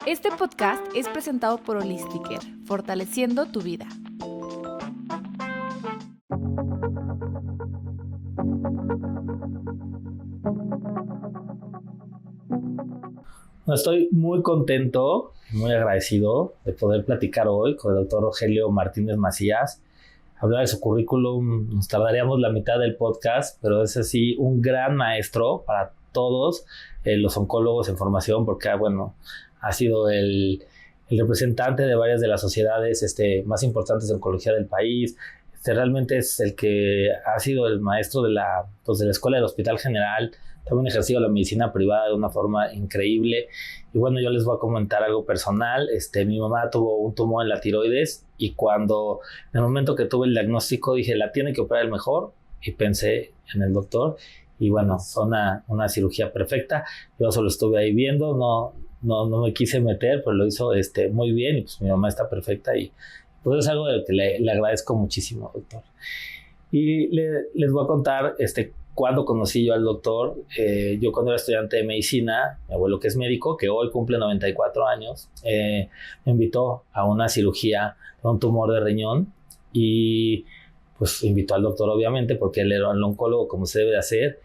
Este podcast es presentado por Holistiker, fortaleciendo tu vida. Estoy muy contento, muy agradecido de poder platicar hoy con el doctor Rogelio Martínez Macías. Hablar de su currículum, nos tardaríamos la mitad del podcast, pero es así un gran maestro para todos los oncólogos en formación, porque ha sido el representante de varias de las sociedades más importantes de oncología del país. Realmente es el que ha sido el maestro de la Escuela del Hospital General. También ha ejercido la medicina privada de una forma increíble. Y bueno, yo les voy a comentar algo personal. Mi mamá tuvo un tumor en la tiroides y en el momento que tuve el diagnóstico dije, la tiene que operar el mejor, y pensé en el doctor. Y bueno, fue una cirugía perfecta. Yo solo estuve ahí viendo, no me quise meter, pero lo hizo muy bien, y pues mi mamá está perfecta, y pues es algo de lo que le agradezco muchísimo, doctor. Y les voy a contar cuándo conocí yo al doctor. Yo cuando era estudiante de medicina, mi abuelo, que es médico, que hoy cumple 94 años, me invitó a una cirugía de un tumor de riñón, y pues invitó al doctor obviamente porque él era el oncólogo, como se debe de hacer.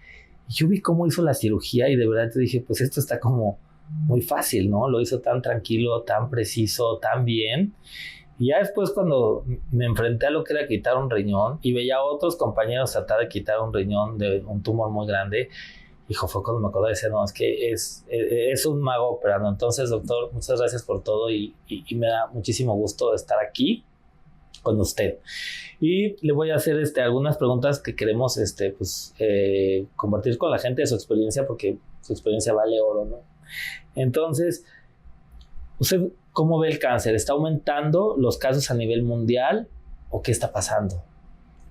Y yo vi cómo hizo la cirugía y de verdad te dije, pues esto está como muy fácil, ¿no? Lo hizo tan tranquilo, tan preciso, tan bien. Y ya después, cuando me enfrenté a lo que era quitar un riñón y veía a otros compañeros tratar de quitar un riñón de un tumor muy grande, fue cuando me acordé de decir, no, es que es un mago operando. Entonces, doctor, muchas gracias por todo, y me da muchísimo gusto estar aquí con usted. Y le voy a hacer algunas preguntas que queremos compartir con la gente de su experiencia, porque su experiencia vale oro, ¿no? Entonces, ¿usted cómo ve el cáncer? ¿Está aumentando los casos a nivel mundial o qué está pasando?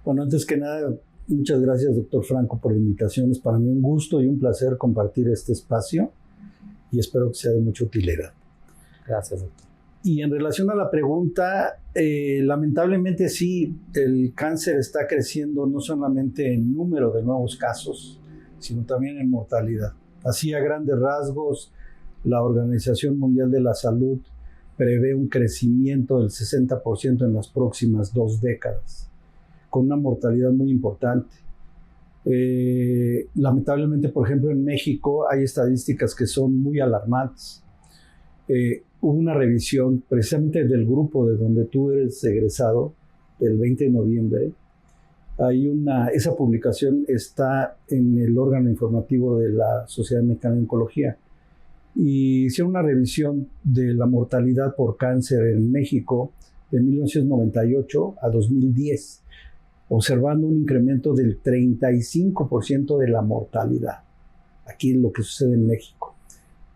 Bueno, antes que nada, muchas gracias, doctor Franco, por la invitación. Es para mí un gusto y un placer compartir este espacio, y espero que sea de mucha utilidad. Gracias, doctor. Y en relación a la pregunta, lamentablemente sí, el cáncer está creciendo no solamente en número de nuevos casos, sino también en mortalidad. Así, a grandes rasgos, la Organización Mundial de la Salud prevé un crecimiento del 60% en las próximas 2 décadas, con una mortalidad muy importante. Lamentablemente, por ejemplo, en México hay estadísticas que son muy alarmantes. Hubo una revisión precisamente del grupo de donde tú eres egresado, el 20 de noviembre. Esa publicación está en el órgano informativo de la Sociedad Mexicana de Oncología. Y hicieron una revisión de la mortalidad por cáncer en México de 1998 a 2010, observando un incremento del 35% de la mortalidad. Aquí es lo que sucede en México.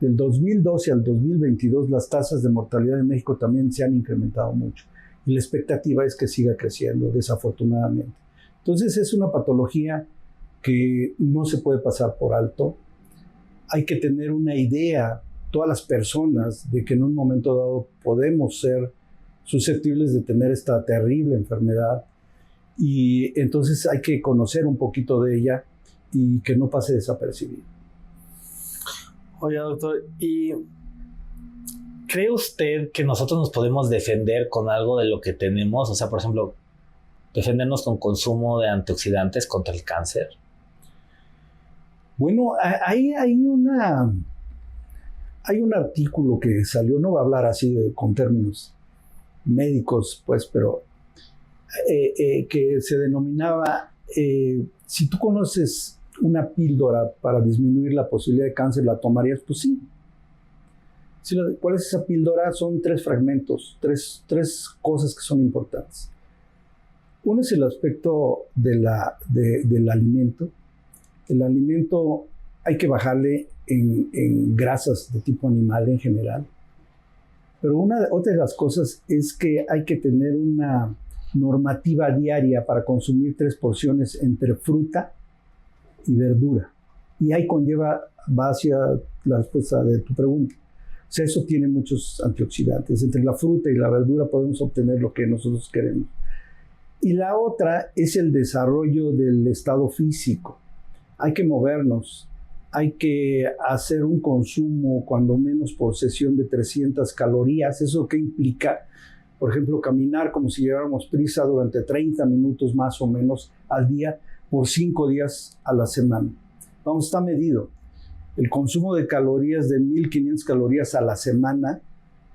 Del 2012 al 2022, las tasas de mortalidad en México también se han incrementado mucho. Y la expectativa es que siga creciendo, desafortunadamente. Entonces, es una patología que no se puede pasar por alto. Hay que tener una idea, todas las personas, de que en un momento dado podemos ser susceptibles de tener esta terrible enfermedad. Y entonces hay que conocer un poquito de ella y que no pase desapercibido. Oye, doctor, ¿y cree usted que nosotros nos podemos defender con algo de lo que tenemos? O sea, por ejemplo, defendernos con consumo de antioxidantes contra el cáncer. Bueno, hay un artículo que salió, no voy a hablar así con términos médicos, pues, pero que se denominaba, si tú conoces una píldora para disminuir la posibilidad de cáncer, ¿la tomarías? Pues sí. ¿Cuál es esa píldora? Son 3 fragmentos, tres cosas que son importantes. Uno es el aspecto del alimento. El alimento hay que bajarle en grasas de tipo animal en general. Pero otra de las cosas es que hay que tener una normativa diaria para consumir 3 porciones entre fruta y verdura. Y ahí va hacia la respuesta de tu pregunta. O sea, eso tiene muchos antioxidantes. Entre la fruta y la verdura podemos obtener lo que nosotros queremos. Y la otra es el desarrollo del estado físico. Hay que movernos, hay que hacer un consumo cuando menos por sesión de 300 calorías. ¿Eso qué implica? Por ejemplo, caminar como si lleváramos prisa durante 30 minutos más o menos al día por 5 días a la semana. Vamos, está medido. El consumo de calorías de 1.500 calorías a la semana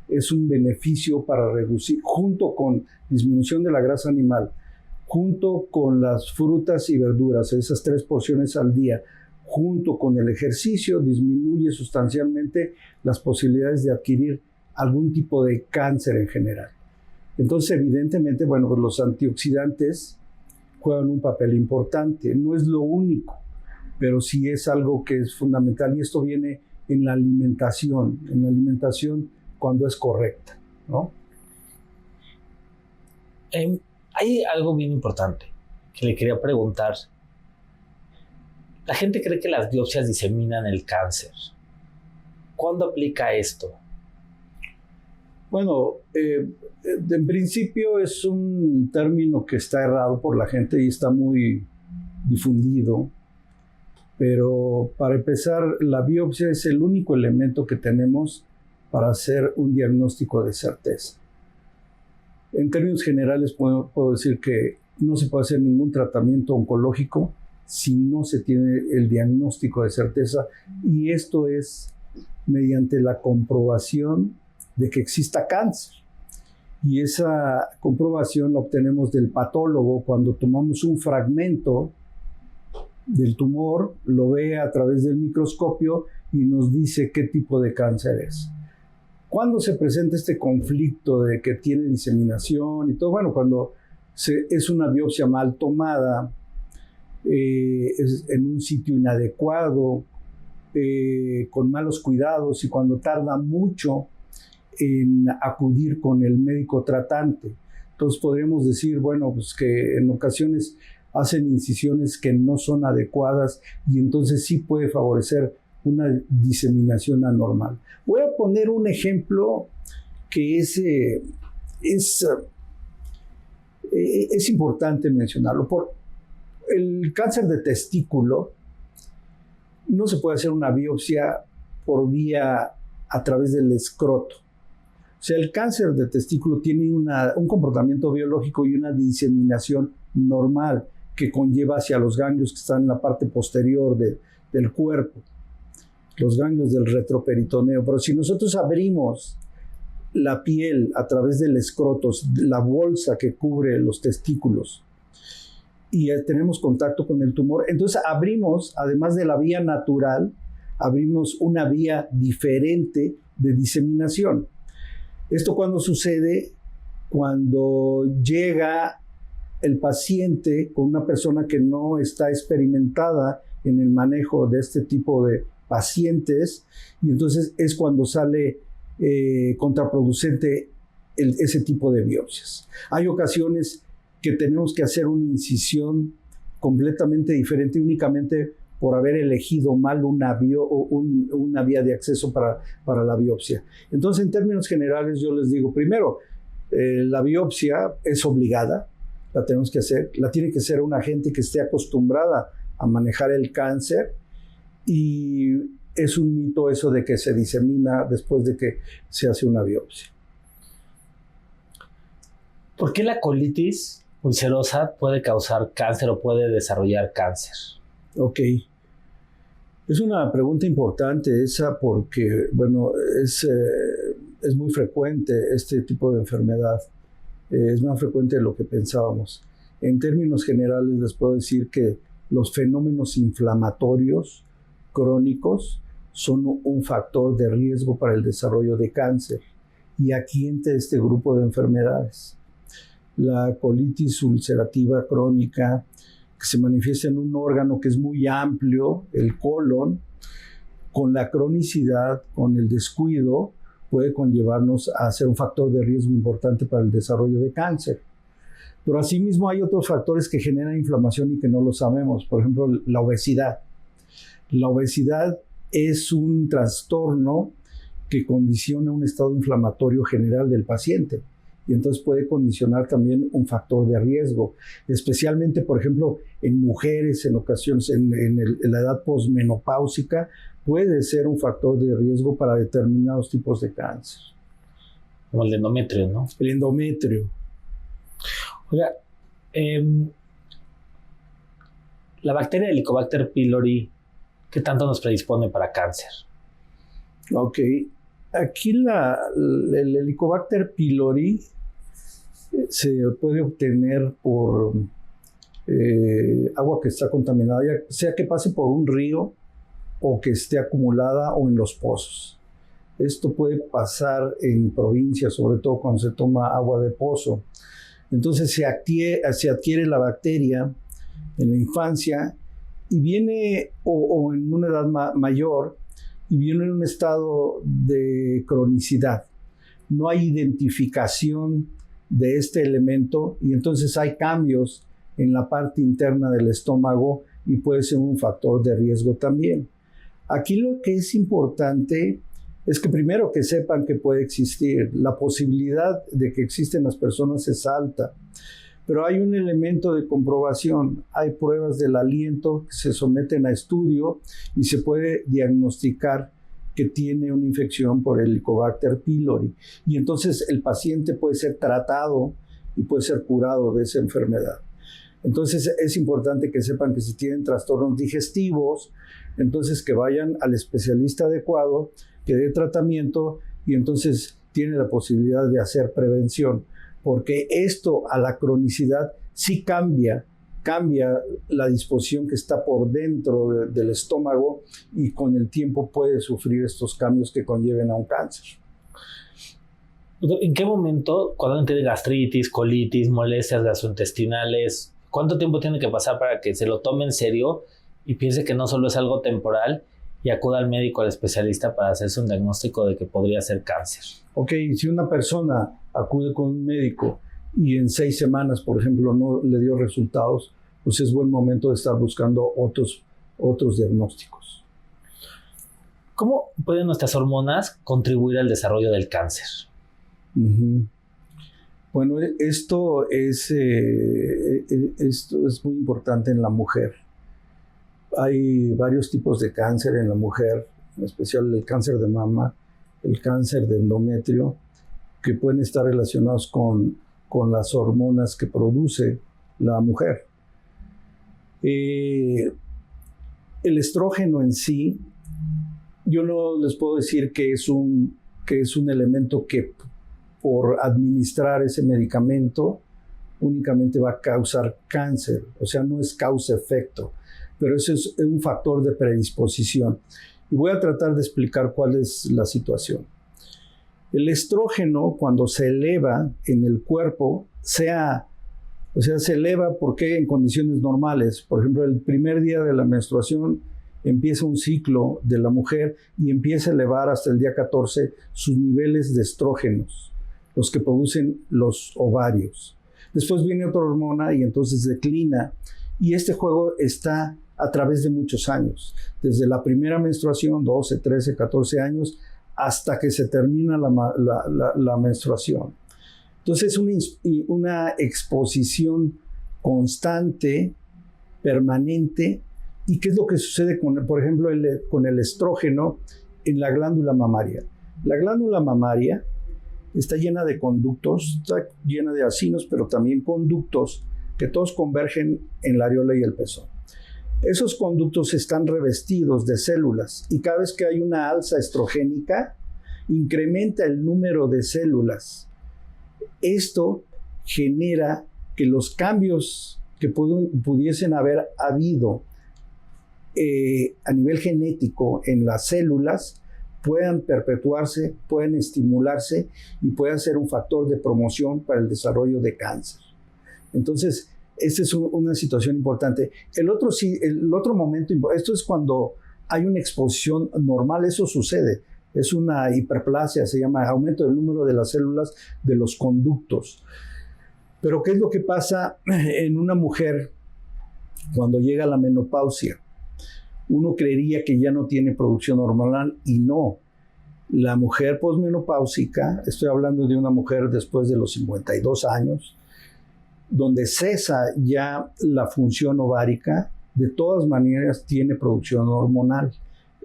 es un beneficio para reducir, junto con disminución de la grasa animal, junto con las frutas y verduras, esas 3 porciones al día, junto con el ejercicio, disminuye sustancialmente las posibilidades de adquirir algún tipo de cáncer en general. Entonces, evidentemente, bueno, pues los antioxidantes juegan un papel importante. No es lo único, pero sí es algo que es fundamental, y esto viene en la alimentación cuando es correcta, ¿no? Hay algo bien importante que le quería preguntar. La gente cree que las biopsias diseminan el cáncer. ¿Cuándo aplica esto? Bueno, en principio es un término que está errado por la gente y está muy difundido. Pero para empezar, la biopsia es el único elemento que tenemos para hacer un diagnóstico de certeza. En términos generales puedo decir que no se puede hacer ningún tratamiento oncológico si no se tiene el diagnóstico de certeza, y esto es mediante la comprobación de que exista cáncer. Y esa comprobación la obtenemos del patólogo cuando tomamos un fragmento del tumor, lo ve a través del microscopio y nos dice qué tipo de cáncer es. ¿Cuándo se presenta este conflicto de que tiene diseminación y todo? Bueno, cuando es una biopsia mal tomada, es en un sitio inadecuado, con malos cuidados, y cuando tarda mucho en acudir con el médico tratante. Entonces podríamos decir, bueno, pues que en ocasiones hacen incisiones que no son adecuadas, y entonces sí puede favorecer una diseminación anormal. Voy a poner un ejemplo que es importante mencionarlo. Por el cáncer de testículo no se puede hacer una biopsia por vía a través del escroto. O sea, el cáncer de testículo tiene un comportamiento biológico y una diseminación normal que conlleva hacia los ganglios que están en la parte posterior del cuerpo, los ganglios del retroperitoneo. Pero si nosotros abrimos la piel a través del escroto, la bolsa que cubre los testículos, y tenemos contacto con el tumor, entonces abrimos, además de la vía natural, abrimos una vía diferente de diseminación. ¿Esto cuándo sucede? Cuando llega el paciente con una persona que no está experimentada en el manejo de este tipo de pacientes, y entonces es cuando sale contraproducente ese tipo de biopsias. Hay ocasiones que tenemos que hacer una incisión completamente diferente únicamente por haber elegido mal una vía de acceso para la biopsia. Entonces, en términos generales, yo les digo, primero, la biopsia es obligada, la tenemos que hacer, la tiene que hacer una gente que esté acostumbrada a manejar el cáncer, y es un mito eso de que se disemina después de que se hace una biopsia. ¿Por qué la colitis ulcerosa puede causar cáncer o puede desarrollar cáncer? Ok. Es una pregunta importante esa, porque, bueno, es muy frecuente este tipo de enfermedad. Es más frecuente de lo que pensábamos. En términos generales les puedo decir que los fenómenos inflamatorios crónicos son un factor de riesgo para el desarrollo de cáncer. Y aquí entra este grupo de enfermedades. La colitis ulcerativa crónica, que se manifiesta en un órgano que es muy amplio, el colon, con la cronicidad, con el descuido, puede conllevarnos a ser un factor de riesgo importante para el desarrollo de cáncer. Pero asimismo hay otros factores que generan inflamación y que no lo sabemos. Por ejemplo, la obesidad. La obesidad es un trastorno que condiciona un estado inflamatorio general del paciente. y entonces puede condicionar también un factor de riesgo, especialmente, por ejemplo, en mujeres, en ocasiones, en la edad posmenopáusica, puede ser un factor de riesgo para determinados tipos de cáncer. Como el endometrio, ¿no? El endometrio. Oiga, la bacteria Helicobacter pylori, ¿qué tanto nos predispone para cáncer? Ok, aquí el Helicobacter pylori se puede obtener por agua que está contaminada, ya sea que pase por un río o que esté acumulada o en los pozos. Esto puede pasar en provincias, sobre todo cuando se toma agua de pozo. Entonces se adquiere la bacteria en la infancia y viene, o en una edad mayor, y viene en un estado de cronicidad. No hay identificación de este elemento y entonces hay cambios en la parte interna del estómago y puede ser un factor de riesgo también. Aquí lo que es importante es que primero que sepan que puede existir. La posibilidad de que existen las personas es alta, pero hay un elemento de comprobación. Hay pruebas del aliento que se someten a estudio y se puede diagnosticar que tiene una infección por el Helicobacter pylori. Y entonces el paciente puede ser tratado y puede ser curado de esa enfermedad. Entonces es importante que sepan que si tienen trastornos digestivos, entonces que vayan al especialista adecuado, que dé tratamiento y entonces tiene la posibilidad de hacer prevención, porque esto a la cronicidad sí cambia la disposición que está por dentro del estómago y con el tiempo puede sufrir estos cambios que conlleven a un cáncer. ¿En qué momento, cuando alguien tiene gastritis, colitis, molestias gastrointestinales, cuánto tiempo tiene que pasar para que se lo tome en serio y piense que no solo es algo temporal y acuda al médico, al especialista para hacerse un diagnóstico de que podría ser cáncer? Ok, si una persona acude con un médico y en 6 semanas, por ejemplo, no le dio resultados, pues es buen momento de estar buscando otros diagnósticos. ¿Cómo pueden nuestras hormonas contribuir al desarrollo del cáncer? Uh-huh. Bueno, esto es muy importante en la mujer. Hay varios tipos de cáncer en la mujer, en especial el cáncer de mama, el cáncer de endometrio, que pueden estar relacionados con las hormonas que produce la mujer. El estrógeno en sí, yo no les puedo decir que es un elemento que por administrar ese medicamento únicamente va a causar cáncer, o sea, no es causa-efecto, pero eso es un factor de predisposición. Y voy a tratar de explicar cuál es la situación. El estrógeno, cuando se eleva en el cuerpo, se eleva porque en condiciones normales, por ejemplo, el primer día de la menstruación empieza un ciclo de la mujer y empieza a elevar hasta el día 14 sus niveles de estrógenos, los que producen los ovarios. Después viene otra hormona y entonces declina. Y este juego está a través de muchos años, desde la primera menstruación, 12, 13, 14 años, hasta que se termina la menstruación. Entonces es una exposición constante, permanente. ¿Y qué es lo que sucede, por ejemplo, con el estrógeno en la glándula mamaria? La glándula mamaria está llena de conductos, está llena de acinos, pero también conductos que todos convergen en la areola y el pezón. Esos conductos están revestidos de células y cada vez que hay una alza estrogénica, incrementa el número de células. Esto genera que los cambios que pudiesen haber habido a nivel genético en las células puedan perpetuarse, puedan estimularse y puedan ser un factor de promoción para el desarrollo de cáncer. Entonces, esta es una situación importante. El otro momento, esto es cuando hay una exposición normal, eso sucede. Es una hiperplasia, se llama aumento del número de las células de los conductos. Pero ¿qué es lo que pasa en una mujer cuando llega a la menopausia? Uno creería que ya no tiene producción hormonal y no. La mujer posmenopáusica, estoy hablando de una mujer después de los 52 años, donde cesa ya la función ovárica, de todas maneras tiene producción hormonal.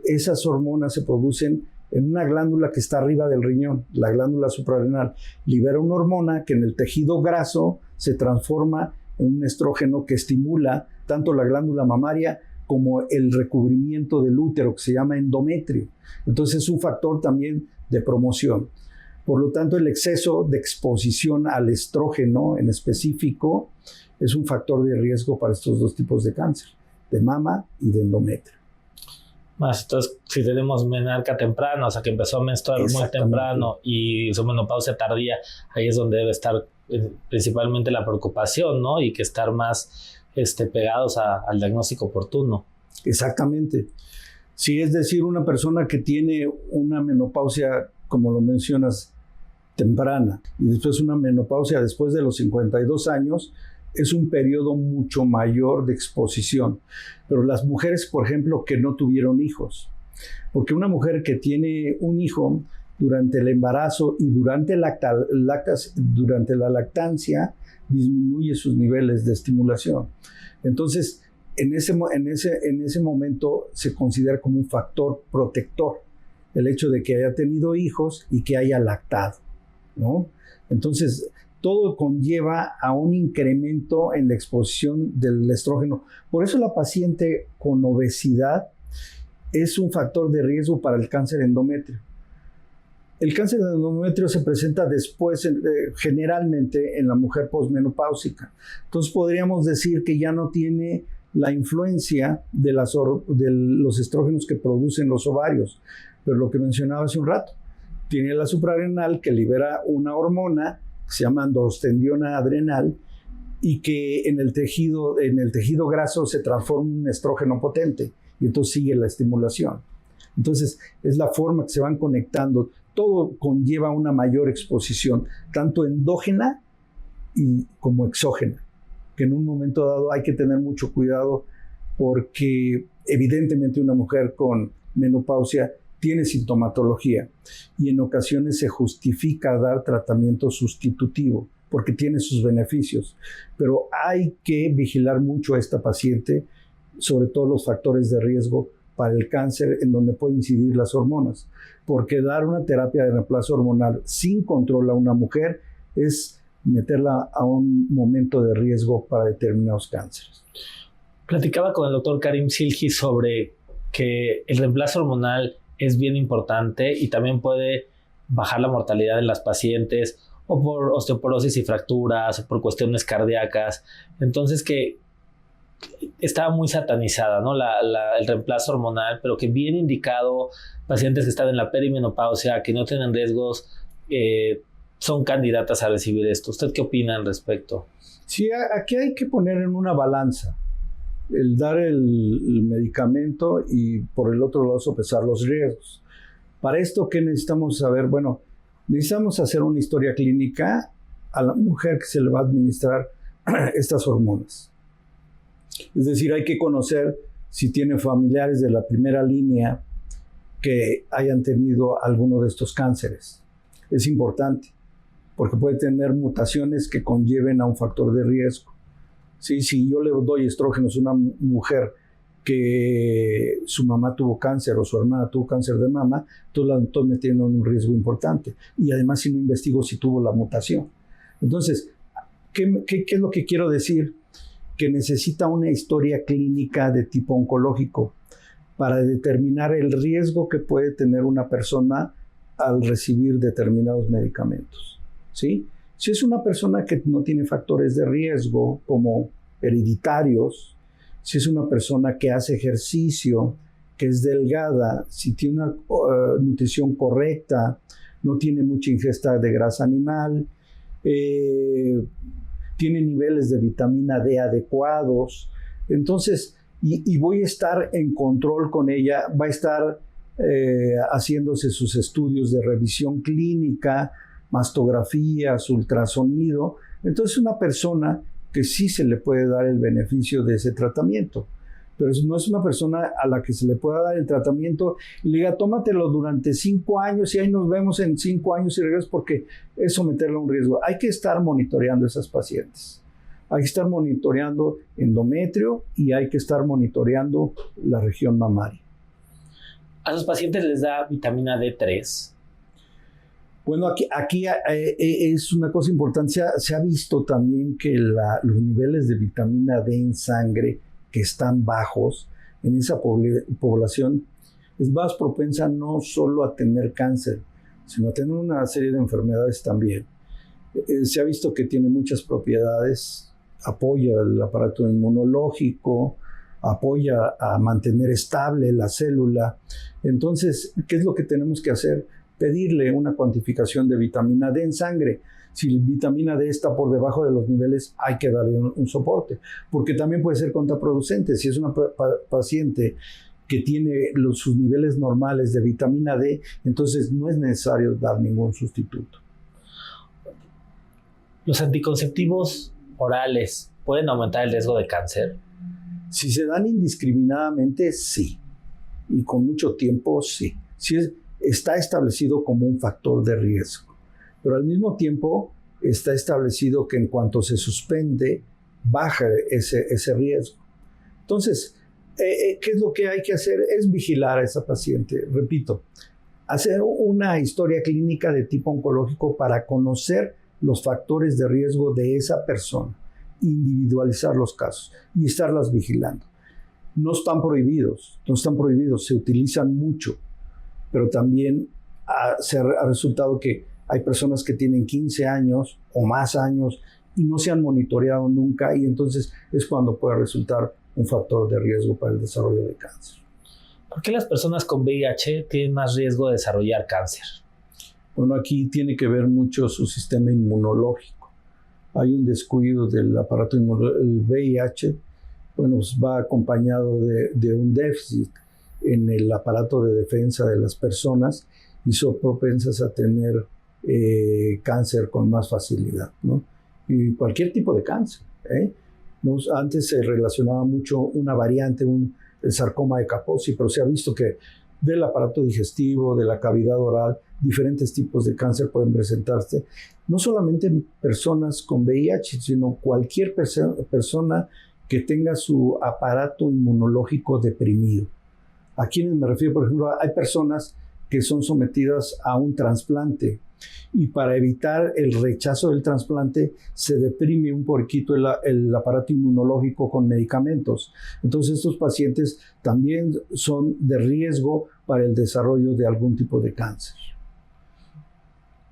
Esas hormonas se producen en una glándula que está arriba del riñón, la glándula suprarrenal. Libera una hormona que en el tejido graso se transforma en un estrógeno que estimula tanto la glándula mamaria como el recubrimiento del útero, que se llama endometrio. Entonces es un factor también de promoción. Por lo tanto, el exceso de exposición al estrógeno en específico es un factor de riesgo para estos dos tipos de cáncer, de mama y de endometrio. Más, entonces, si tenemos menarca temprana, o sea, que empezó a menstruar muy temprano y su menopausia tardía, ahí es donde debe estar principalmente la preocupación, ¿no? Y que estar más pegados al diagnóstico oportuno. Exactamente. Sí, es decir, una persona que tiene una menopausia, como lo mencionas, temprana, y después una menopausia después de los 52 años, es un periodo mucho mayor de exposición. Pero las mujeres, por ejemplo, que no tuvieron hijos, porque una mujer que tiene un hijo durante el embarazo y durante la lactancia, disminuye sus niveles de estimulación. Entonces, en ese momento se considera como un factor protector el hecho de que haya tenido hijos y que haya lactado, ¿no? Entonces, todo conlleva a un incremento en la exposición del estrógeno. Por eso la paciente con obesidad es un factor de riesgo para el cáncer endometrio. El cáncer de endometrio se presenta después, generalmente, en la mujer posmenopáusica. Entonces podríamos decir que ya no tiene la influencia de los estrógenos que producen los ovarios. Pero lo que mencionaba hace un rato, tiene la suprarrenal que libera una hormona que se llama androstendiona adrenal y que en el tejido graso se transforma en un estrógeno potente y entonces sigue la estimulación. Entonces es la forma que se van conectando. Todo conlleva una mayor exposición, tanto endógena como exógena, que en un momento dado hay que tener mucho cuidado porque evidentemente una mujer con menopausia tiene sintomatología y en ocasiones se justifica dar tratamiento sustitutivo porque tiene sus beneficios, pero hay que vigilar mucho a esta paciente, sobre todo los factores de riesgo para el cáncer en donde pueden incidir las hormonas, porque dar una terapia de reemplazo hormonal sin control a una mujer es meterla a un momento de riesgo para determinados cánceres. Platicaba con el doctor Karim Silhi sobre que el reemplazo hormonal es bien importante y también puede bajar la mortalidad en las pacientes o por osteoporosis y fracturas o por cuestiones cardíacas. Entonces que estaba muy satanizada, ¿no? El reemplazo hormonal, pero que bien indicado, pacientes que están en la perimenopausia, que no tienen riesgos, son candidatas a recibir esto. ¿Usted qué opina al respecto? Sí, aquí hay que poner en una balanza el dar el medicamento y por el otro lado sopesar los riesgos. Para esto, ¿qué necesitamos saber? Bueno, necesitamos hacer una historia clínica a la mujer que se le va a administrar estas hormonas. Es decir, hay que conocer si tiene familiares de la primera línea que hayan tenido alguno de estos cánceres. Es importante, porque puede tener mutaciones que conlleven a un factor de riesgo. Sí, si yo le doy estrógenos a una mujer que su mamá tuvo cáncer o su hermana tuvo cáncer de mama, entonces la estoy metiendo en un riesgo importante. Y además si no investigo si tuvo la mutación. Entonces, ¿qué es lo que quiero decir? Que necesita una historia clínica de tipo oncológico para determinar el riesgo que puede tener una persona al recibir determinados medicamentos, ¿sí? Si es una persona que no tiene factores de riesgo como hereditarios, si es una persona que hace ejercicio, que es delgada, si tiene una nutrición correcta, no tiene mucha ingesta de grasa animal, tiene niveles de vitamina D adecuados, entonces, y voy a estar en control con ella, va a estar haciéndose sus estudios de revisión clínica, mastografías, ultrasonido. Entonces una persona que sí se le puede dar el beneficio de ese tratamiento. pero no es una persona a la que se le pueda dar el tratamiento y le diga, tómatelo durante 5 años y ahí nos vemos en 5 años y regresas, porque es someterlo a un riesgo. Hay que estar monitoreando a esas pacientes. Hay que estar monitoreando endometrio y hay que estar monitoreando la región mamaria. ¿A los pacientes les da vitamina D3? Bueno, aquí es una cosa importante. Se ha visto también que los niveles de vitamina D en sangre que están bajos en esa población es más propensa no solo a tener cáncer, sino a tener una serie de enfermedades también. Se ha visto que tiene muchas propiedades, apoya el aparato inmunológico, apoya a mantener estable la célula. Entonces, ¿qué es lo que tenemos que hacer? Pedirle una cuantificación de vitamina D en sangre. Si la vitamina D está por debajo de los niveles, hay que darle un soporte, porque también puede ser contraproducente. Si es una paciente que tiene sus niveles normales de vitamina D, entonces no es necesario dar ningún sustituto. ¿Los anticonceptivos orales pueden aumentar el riesgo de cáncer? Si se dan indiscriminadamente, sí. Y con mucho tiempo, sí. Está establecido como un factor de riesgo. Pero al mismo tiempo está establecido que en cuanto se suspende, baja ese riesgo. Entonces, ¿qué es lo que hay que hacer? Es vigilar a esa paciente. Repito, hacer una historia clínica de tipo oncológico para conocer los factores de riesgo de esa persona, individualizar los casos y estarlas vigilando. No están prohibidos, se utilizan mucho, pero también se ha resultado que hay personas que tienen 15 años o más años y no se han monitoreado nunca, y entonces es cuando puede resultar un factor de riesgo para el desarrollo de cáncer. ¿Por qué las personas con VIH tienen más riesgo de desarrollar cáncer? Bueno, aquí tiene que ver mucho su sistema inmunológico. Hay un descuido del aparato inmunológico. El VIH, bueno, va acompañado de un déficit en el aparato de defensa de las personas y son propensas a tener cáncer con más facilidad, ¿no? Y cualquier tipo de cáncer, ¿eh? Antes se relacionaba mucho una variante, el sarcoma de Kaposi, pero se ha visto que del aparato digestivo, de la cavidad oral, diferentes tipos de cáncer pueden presentarse, no solamente en personas con VIH, sino cualquier persona que tenga su aparato inmunológico deprimido. ¿A quiénes me refiero? Por ejemplo, hay personas que son sometidas a un trasplante y para evitar el rechazo del trasplante se deprime un poquito el aparato inmunológico con medicamentos. Entonces estos pacientes también son de riesgo para el desarrollo de algún tipo de cáncer.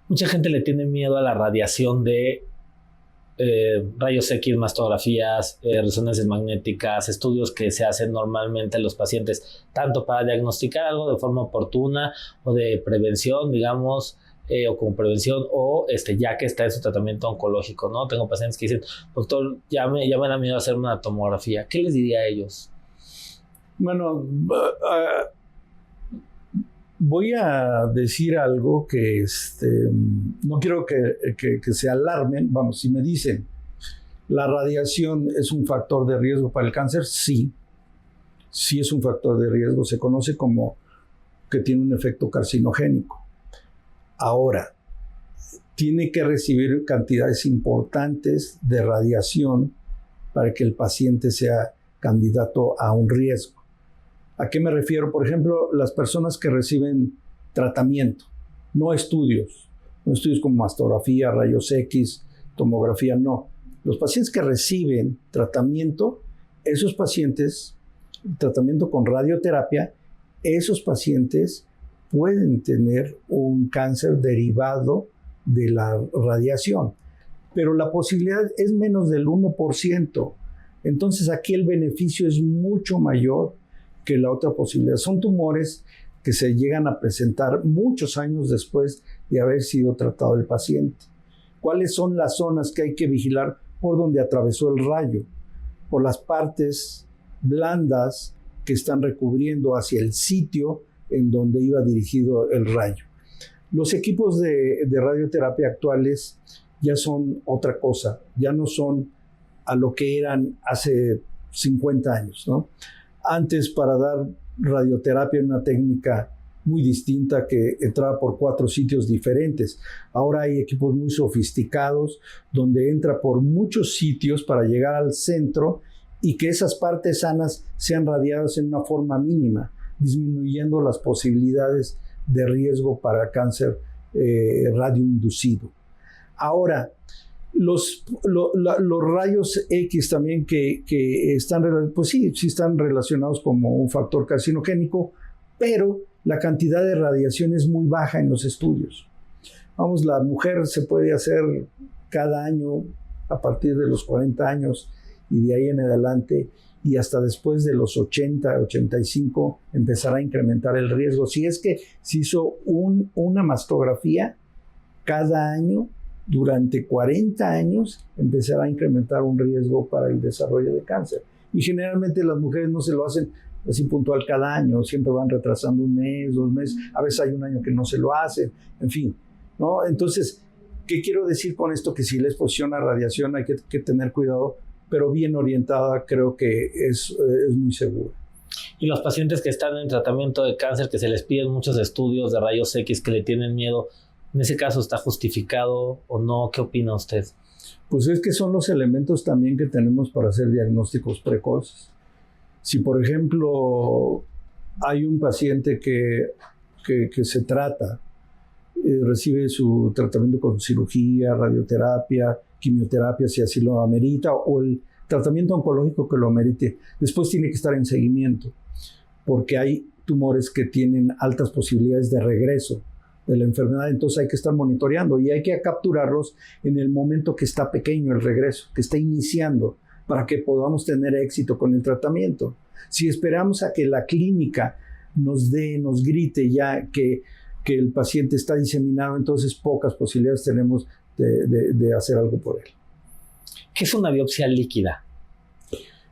Mucha gente le tiene miedo a la radiación de rayos X, mastografías, resonancias magnéticas, estudios que se hacen normalmente en los pacientes, tanto para diagnosticar algo de forma oportuna o de prevención, digamos, o como prevención, o ya que está en su tratamiento oncológico, ¿no? Tengo pacientes que dicen, doctor, ya me da miedo hacerme una tomografía. ¿Qué les diría a ellos? Bueno, voy a decir algo que no quiero que se alarmen. Vamos, si me dicen, ¿la radiación es un factor de riesgo para el cáncer? Sí es un factor de riesgo. Se conoce como que tiene un efecto carcinogénico. Ahora, tiene que recibir cantidades importantes de radiación para que el paciente sea candidato a un riesgo. ¿A qué me refiero? Por ejemplo, las personas que reciben tratamiento, no estudios como mastografía, rayos X, tomografía, no. Los pacientes que reciben tratamiento, esos pacientes, tratamiento con radioterapia, esos pacientes pueden tener un cáncer derivado de la radiación, pero la posibilidad es menos del 1%. Entonces aquí el beneficio es mucho mayor que la otra posibilidad. Son tumores que se llegan a presentar muchos años después de haber sido tratado el paciente. ¿Cuáles son las zonas que hay que vigilar por donde atravesó el rayo? Por las partes blandas que están recubriendo hacia el sitio en donde iba dirigido el rayo. Los equipos de radioterapia actuales ya son otra cosa, ya no son a lo que eran hace 50 años, ¿no? Antes, para dar radioterapia era una técnica muy distinta que entraba por 4 sitios diferentes. Ahora hay equipos muy sofisticados donde entra por muchos sitios para llegar al centro y que esas partes sanas sean radiadas en una forma mínima, disminuyendo las posibilidades de riesgo para cáncer radioinducido. Ahora, los rayos X también que están, pues sí están relacionados como un factor carcinogénico, pero la cantidad de radiación es muy baja en los estudios. Vamos, la mujer se puede hacer cada año a partir de los 40 años y de ahí en adelante, y hasta después de los 80, 85 empezará a incrementar el riesgo. Si es que se hizo una mastografía cada año, durante 40 años empezará a incrementar un riesgo para el desarrollo de cáncer. Y generalmente las mujeres no se lo hacen así puntual cada año, siempre van retrasando 1 mes, 2 meses, a veces hay un año que no se lo hacen, en fin, ¿no? Entonces, ¿qué quiero decir con esto? Que si la exposición a radiación hay que tener cuidado, pero bien orientada creo que es muy segura. Y los pacientes que están en tratamiento de cáncer, que se les piden muchos estudios de rayos X, que le tienen miedo, ¿en ese caso está justificado o no? ¿Qué opina usted? Pues es que son los elementos también que tenemos para hacer diagnósticos precoces. Si, por ejemplo, hay un paciente que se trata, recibe su tratamiento con cirugía, radioterapia, quimioterapia, si así lo amerita, o el tratamiento oncológico que lo amerite, después tiene que estar en seguimiento, porque hay tumores que tienen altas posibilidades de regreso de la enfermedad, entonces hay que estar monitoreando y hay que capturarlos en el momento que está pequeño el regreso, que está iniciando, para que podamos tener éxito con el tratamiento. Si esperamos a que la clínica nos grite ya que el paciente está diseminado, entonces pocas posibilidades tenemos de hacer algo por él. ¿Qué es una biopsia líquida?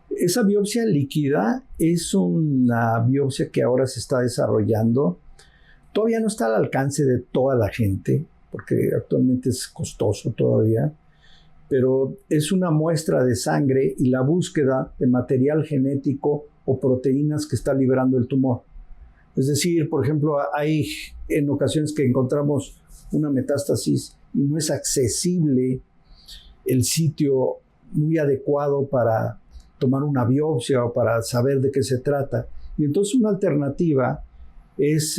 Esa biopsia líquida es una biopsia que ahora se está desarrollando. Todavía no está al alcance de toda la gente, porque actualmente es costoso todavía, pero es una muestra de sangre y la búsqueda de material genético o proteínas que está liberando el tumor. Es decir, por ejemplo, hay en ocasiones que encontramos una metástasis y no es accesible el sitio muy adecuado para tomar una biopsia o para saber de qué se trata. Y entonces una alternativa es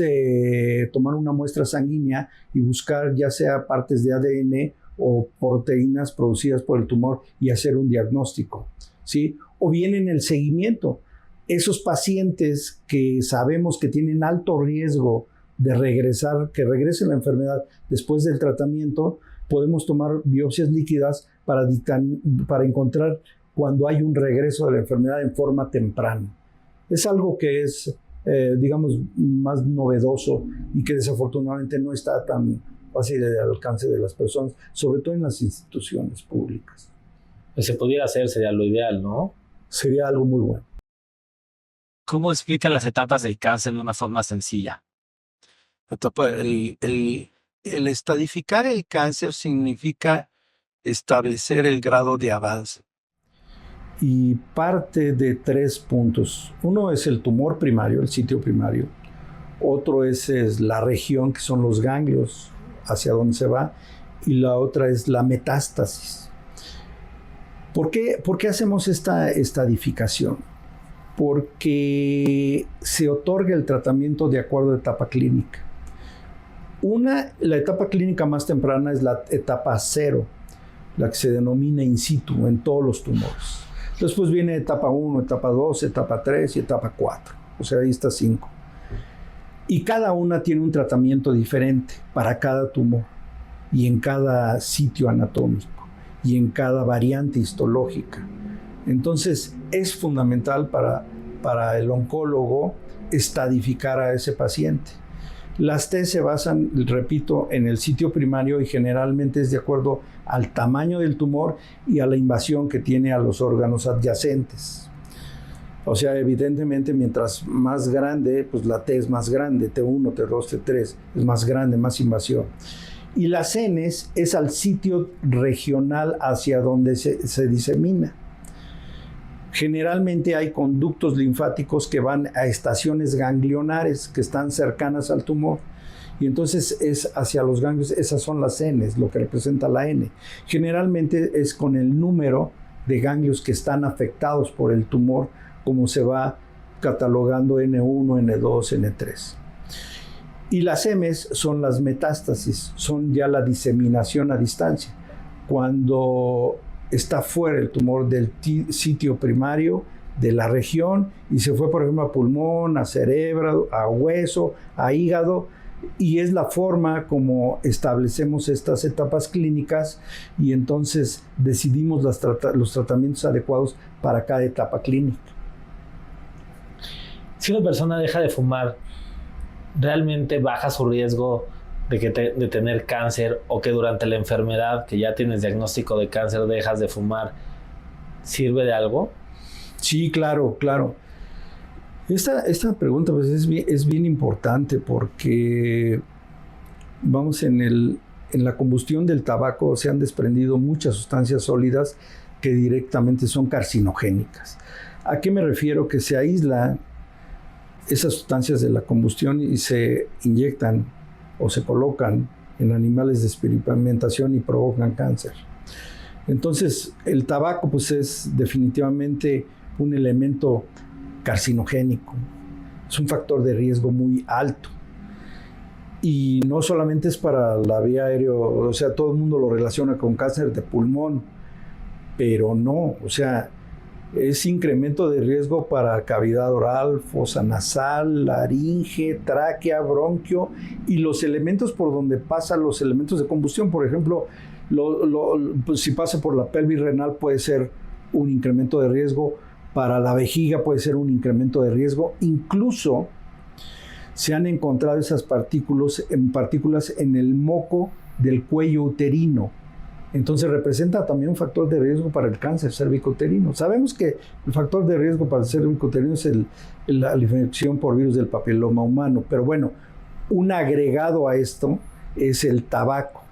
tomar una muestra sanguínea y buscar ya sea partes de ADN o proteínas producidas por el tumor y hacer un diagnóstico, ¿sí? O bien en el seguimiento. Esos pacientes que sabemos que tienen alto riesgo de que regrese la enfermedad después del tratamiento, podemos tomar biopsias líquidas para encontrar cuando hay un regreso de la enfermedad en forma temprana. Es algo que es, digamos, más novedoso y que desafortunadamente no está tan fácil de alcance de las personas, sobre todo en las instituciones públicas. Pues se pudiera hacer, sería lo ideal, ¿no? Sería algo muy bueno. ¿Cómo explica las etapas del cáncer de una forma sencilla? El estadificar el cáncer significa establecer el grado de avance. Y parte de 3 puntos. Uno es el tumor primario, el sitio primario. Otro es la región, que son los ganglios, hacia dónde se va. Y la otra es la metástasis. ¿Por qué hacemos esta estadificación? Porque se otorga el tratamiento de acuerdo a etapa clínica. La etapa clínica más temprana es la etapa 0, la que se denomina in situ en todos los tumores. Después viene etapa 1, etapa 2, etapa 3 y etapa 4. O sea, ahí está 5. Y cada una tiene un tratamiento diferente para cada tumor y en cada sitio anatómico y en cada variante histológica. Entonces, es fundamental para el oncólogo estadificar a ese paciente. Las T se basan, repito, en el sitio primario y generalmente es de acuerdo al tamaño del tumor y a la invasión que tiene a los órganos adyacentes. O sea, evidentemente, mientras más grande, pues la T es más grande, T1, T2, T3, es más grande, más invasión. Y las Ns es al sitio regional hacia donde se disemina. Generalmente hay conductos linfáticos que van a estaciones ganglionares que están cercanas al tumor. Y entonces es hacia los ganglios, esas son las N, lo que representa la N. Generalmente es con el número de ganglios que están afectados por el tumor, como se va catalogando N1, N2, N3. Y las M's son las metástasis, son ya la diseminación a distancia. Cuando está fuera el tumor del sitio primario de la región y se fue, por ejemplo, a pulmón, a cerebro, a hueso, a hígado, y es la forma como establecemos estas etapas clínicas y entonces decidimos los tratamientos adecuados para cada etapa clínica. Si una persona deja de fumar, ¿realmente baja su riesgo de tener cáncer, o que durante la enfermedad, que ya tienes diagnóstico de cáncer, dejas de fumar? ¿Sirve de algo? Sí, claro. Esta pregunta pues, es bien importante porque, vamos, en la combustión del tabaco se han desprendido muchas sustancias sólidas que directamente son carcinogénicas. ¿A qué me refiero? Que se aíslan esas sustancias de la combustión y se inyectan o se colocan en animales de experimentación y provocan cáncer. Entonces, el tabaco pues, es definitivamente un elemento carcinogénico. Es un factor de riesgo muy alto. Y no solamente es para la vía aérea, o sea, todo el mundo lo relaciona con cáncer de pulmón, pero no, o sea, es incremento de riesgo para cavidad oral, fosa nasal, laringe, tráquea, bronquio y los elementos por donde pasan los elementos de combustión. Por ejemplo, pues si pasa por la pelvis renal puede ser un incremento de riesgo, para la vejiga puede ser un incremento de riesgo. Incluso se han encontrado esas partículas en el moco del cuello uterino. Entonces representa también un factor de riesgo para el cáncer cervicouterino. Sabemos que el factor de riesgo para el cervicouterino es la infección por virus del papiloma humano, pero bueno, un agregado a esto es el tabaco.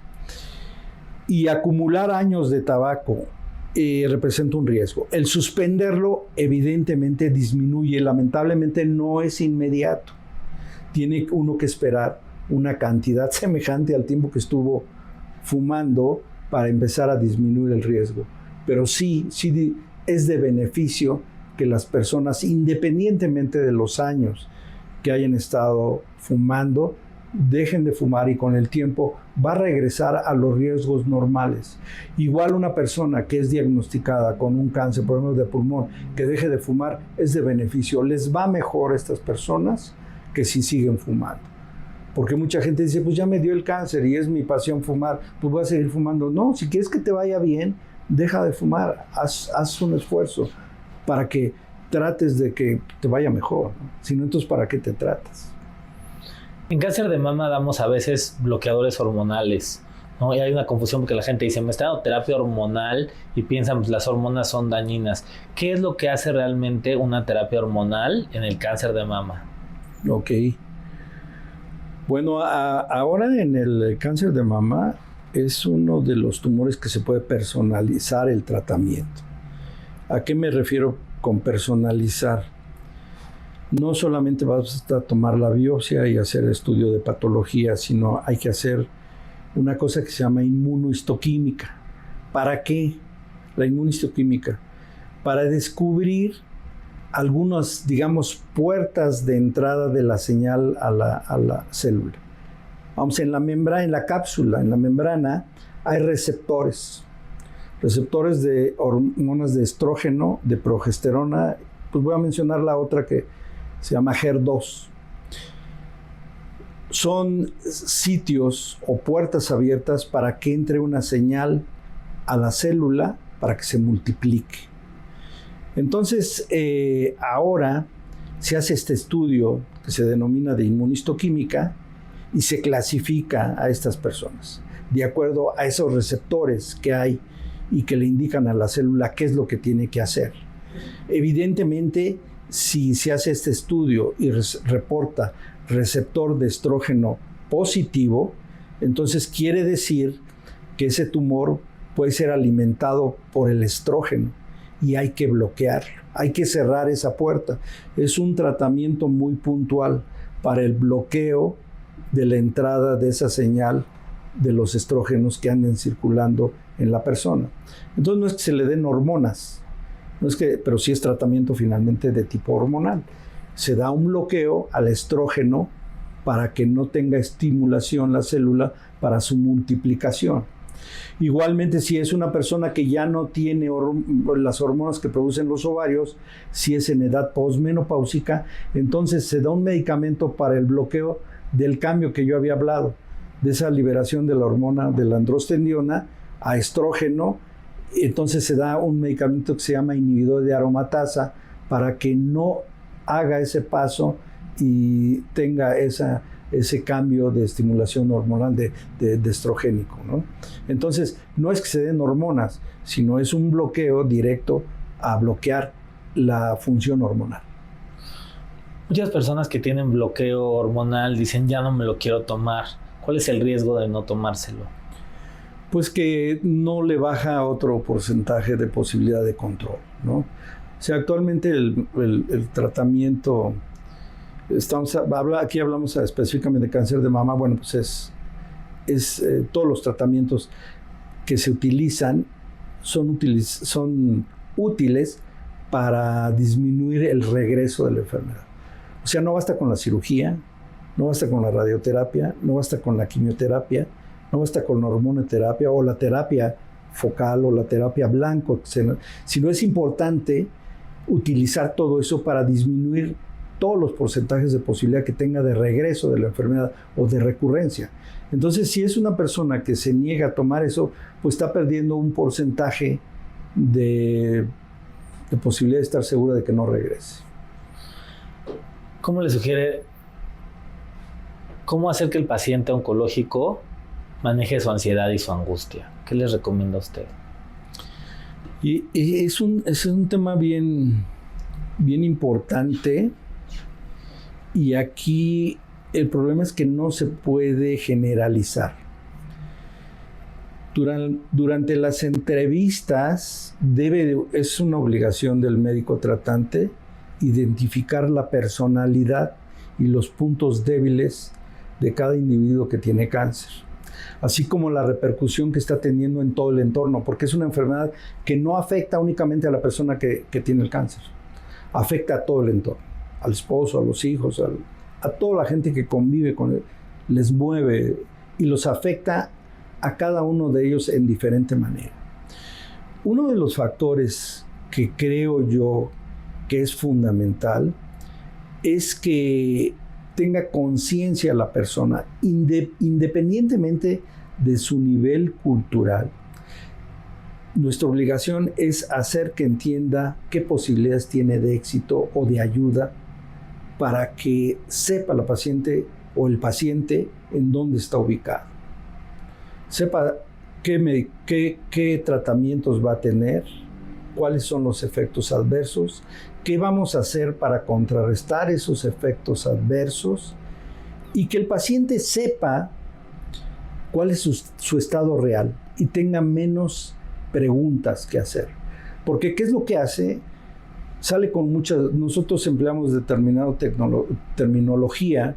Y acumular años de tabaco representa un riesgo. El suspenderlo evidentemente disminuye, lamentablemente no es inmediato. Tiene uno que esperar una cantidad semejante al tiempo que estuvo fumando para empezar a disminuir el riesgo. Pero sí es de beneficio que las personas, independientemente de los años que hayan estado fumando, dejen de fumar y con el tiempo va a regresar a los riesgos normales. Igual una persona que es diagnosticada con un cáncer, por ejemplo de pulmón, que deje de fumar, es de beneficio. Les va mejor a estas personas que si siguen fumando. Porque mucha gente dice, pues ya me dio el cáncer y es mi pasión fumar, pues voy a seguir fumando. No, si quieres que te vaya bien, deja de fumar, haz un esfuerzo para que trates de que te vaya mejor, ¿no? Si no, entonces ¿para qué te tratas? En cáncer de mama damos a veces bloqueadores hormonales, ¿no? Y hay una confusión porque la gente dice, me está dando terapia hormonal y piensan, pues las hormonas son dañinas. ¿Qué es lo que hace realmente una terapia hormonal en el cáncer de mama? Ok. Bueno, ahora en el cáncer de mama es uno de los tumores que se puede personalizar el tratamiento. ¿A qué me refiero con personalizar? No solamente vas a tomar la biopsia y hacer estudio de patología, sino hay que hacer una cosa que se llama inmunohistoquímica. ¿Para qué la inmunohistoquímica? Para descubrir algunas, digamos, puertas de entrada de la señal a la célula. Vamos, en la cápsula, en la membrana, hay receptores de hormonas de estrógeno, de progesterona. Pues voy a mencionar la otra que se llama HER2. Son sitios o puertas abiertas para que entre una señal a la célula para que se multiplique. Entonces, ahora se hace este estudio que se denomina de inmunohistoquímica y se clasifica a estas personas de acuerdo a esos receptores que hay y que le indican a la célula qué es lo que tiene que hacer. Evidentemente, si se hace este estudio y reporta receptor de estrógeno positivo, entonces quiere decir que ese tumor puede ser alimentado por el estrógeno y hay que bloquear, hay que cerrar esa puerta. Es un tratamiento muy puntual para el bloqueo de la entrada de esa señal de los estrógenos que anden circulando en la persona. Entonces no es que se le den hormonas, pero sí es tratamiento finalmente de tipo hormonal. Se da un bloqueo al estrógeno para que no tenga estimulación la célula para su multiplicación. Igualmente, si es una persona que ya no tiene las hormonas que producen los ovarios, si es en edad posmenopáusica, entonces se da un medicamento para el bloqueo del cambio que yo había hablado, de esa liberación de la hormona de la androstendiona a estrógeno. Entonces se da un medicamento que se llama inhibidor de aromatasa para que no haga ese paso y tenga ese cambio de estimulación hormonal de estrogénico, ¿no? Entonces, no es que se den hormonas, sino es un bloqueo directo a bloquear la función hormonal. Muchas personas que tienen bloqueo hormonal dicen, ya no me lo quiero tomar. ¿Cuál es el riesgo de no tomárselo? Pues que no le baja otro porcentaje de posibilidad de control, ¿no? O sea, actualmente el tratamiento... aquí hablamos específicamente de cáncer de mama. Bueno, pues todos los tratamientos que se utilizan son útiles para disminuir el regreso de la enfermedad. O sea, no basta con la cirugía, no basta con la radioterapia, no basta con la quimioterapia, no basta con la hormonoterapia o la terapia focal o la terapia blanco, sino es importante utilizar todo eso para disminuir todos los porcentajes de posibilidad que tenga de regreso de la enfermedad o de recurrencia. Entonces, si es una persona que se niega a tomar eso, pues está perdiendo un porcentaje de posibilidad de estar segura de que no regrese. ¿Cómo le sugiere cómo hacer que el paciente oncológico maneje su ansiedad y su angustia? ¿Qué les recomienda a usted? Y es un tema bien importante. Y aquí el problema es que no se puede generalizar. Durante las entrevistas es una obligación del médico tratante identificar la personalidad y los puntos débiles de cada individuo que tiene cáncer, así como la repercusión que está teniendo en todo el entorno, porque es una enfermedad que no afecta únicamente a la persona que tiene el cáncer, afecta a todo el entorno, al esposo, a los hijos, a toda la gente que convive con él, les mueve y los afecta a cada uno de ellos en diferente manera. Uno de los factores que creo yo que es fundamental es que tenga conciencia la persona, independientemente de su nivel cultural. Nuestra obligación es hacer que entienda qué posibilidades tiene de éxito o de ayuda para que sepa la paciente o el paciente en dónde está ubicado. Sepa qué tratamientos va a tener, cuáles son los efectos adversos, qué vamos a hacer para contrarrestar esos efectos adversos y que el paciente sepa cuál es su estado real y tenga menos preguntas que hacer. Porque ¿qué es lo que hace? Sale con nosotros empleamos determinada terminología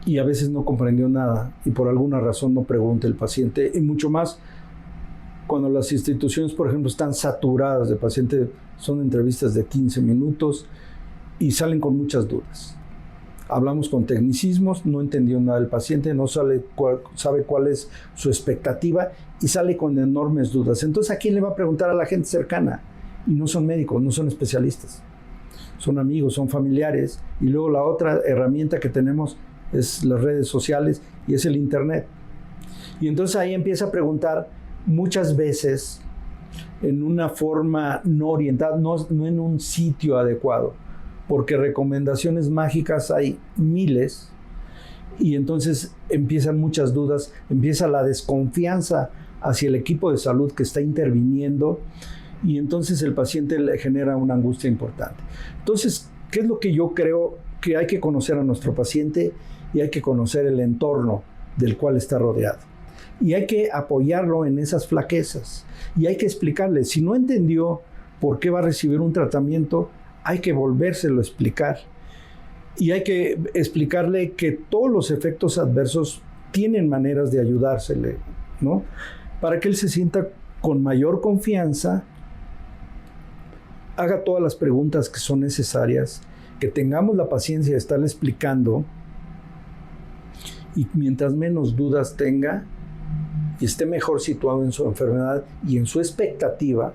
y a veces no comprendió nada y por alguna razón no pregunta el paciente, y mucho más cuando las instituciones, por ejemplo, están saturadas de pacientes, son entrevistas de 15 minutos y salen con muchas dudas. Hablamos con tecnicismos, no entendió nada el paciente, no sabe cuál es su expectativa y sale con enormes dudas. Entonces, ¿a quién le va a preguntar? A la gente cercana. Y no son médicos, no son especialistas. Son amigos, son familiares. Y luego la otra herramienta que tenemos es las redes sociales y es el internet. Y entonces ahí empieza a preguntar muchas veces en una forma no orientada, no en un sitio adecuado, porque recomendaciones mágicas hay miles y entonces empiezan muchas dudas, empieza la desconfianza hacia el equipo de salud que está interviniendo y entonces el paciente le genera una angustia importante. Entonces, ¿qué es lo que yo creo? Que hay que conocer a nuestro paciente y hay que conocer el entorno del cual está rodeado. Y hay que apoyarlo en esas flaquezas. Y hay que explicarle, si no entendió por qué va a recibir un tratamiento, hay que volvérselo a explicar. Y hay que explicarle que todos los efectos adversos tienen maneras de ayudársele, ¿no? Para que él se sienta con mayor confianza, haga todas las preguntas que son necesarias, que tengamos la paciencia de estarle explicando, y mientras menos dudas tenga y esté mejor situado en su enfermedad y en su expectativa,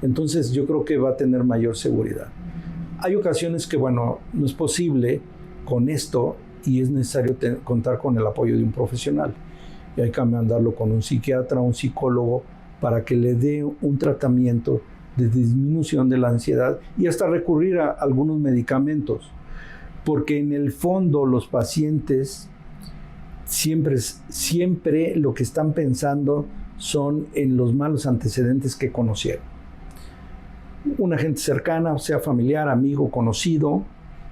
entonces yo creo que va a tener mayor seguridad. Hay ocasiones que, bueno, no es posible con esto y es necesario contar con el apoyo de un profesional. Y hay que mandarlo con un psiquiatra, un psicólogo, para que le dé un tratamiento de disminución de la ansiedad y hasta recurrir a algunos medicamentos. Porque en el fondo los pacientes siempre lo que están pensando son en los malos antecedentes que conocieron. Una gente cercana, sea familiar, amigo, conocido,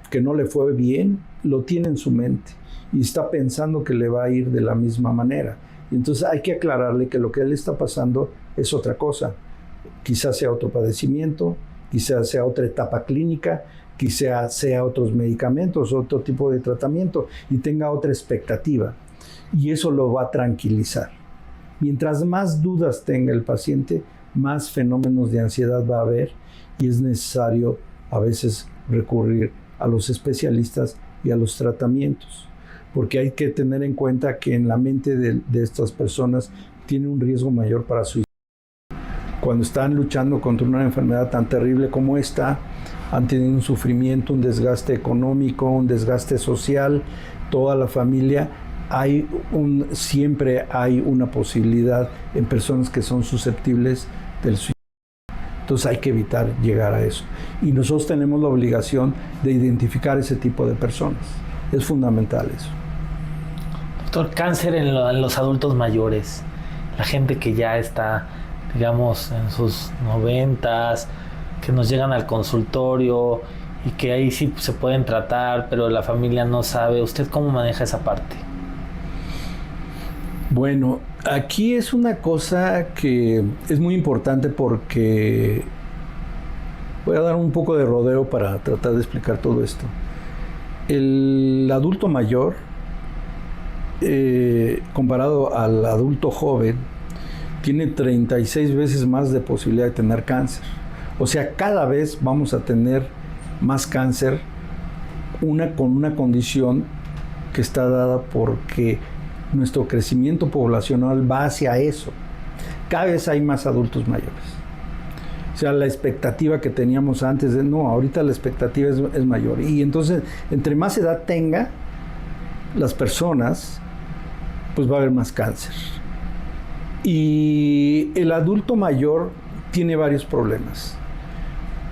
que no le fue bien, lo tiene en su mente y está pensando que le va a ir de la misma manera. Y entonces hay que aclararle que lo que le está pasando es otra cosa. Quizás sea otro padecimiento, quizás sea otra etapa clínica, quizás sea otros medicamentos, otro tipo de tratamiento y tenga otra expectativa. Y eso lo va a tranquilizar. Mientras más dudas tenga el paciente, más fenómenos de ansiedad va a haber y es necesario a veces recurrir a los especialistas y a los tratamientos, porque hay que tener en cuenta que en la mente de estas personas tiene un riesgo mayor para suicidio. Cuando están luchando contra una enfermedad tan terrible como esta, han tenido un sufrimiento, un desgaste económico, un desgaste social, toda la familia. Siempre hay una posibilidad en personas que son susceptibles del suicidio. Entonces hay que evitar llegar a eso. Y nosotros tenemos la obligación de identificar ese tipo de personas. Es fundamental eso. Doctor, cáncer en los adultos mayores, la gente que ya está, digamos, en sus 90s, que nos llegan al consultorio y que ahí sí se pueden tratar, pero la familia no sabe. ¿Usted cómo maneja esa parte? Bueno, aquí es una cosa que es muy importante porque voy a dar un poco de rodeo para tratar de explicar todo esto. El adulto mayor, comparado al adulto joven, tiene 36 veces más de posibilidad de tener cáncer. O sea, cada vez vamos a tener más cáncer, con una condición que está dada porque nuestro crecimiento poblacional va hacia eso. Cada vez hay más adultos mayores. O sea, la expectativa que teníamos antes ahorita la expectativa es mayor. Y entonces, entre más edad tenga las personas, pues va a haber más cáncer. Y el adulto mayor tiene varios problemas.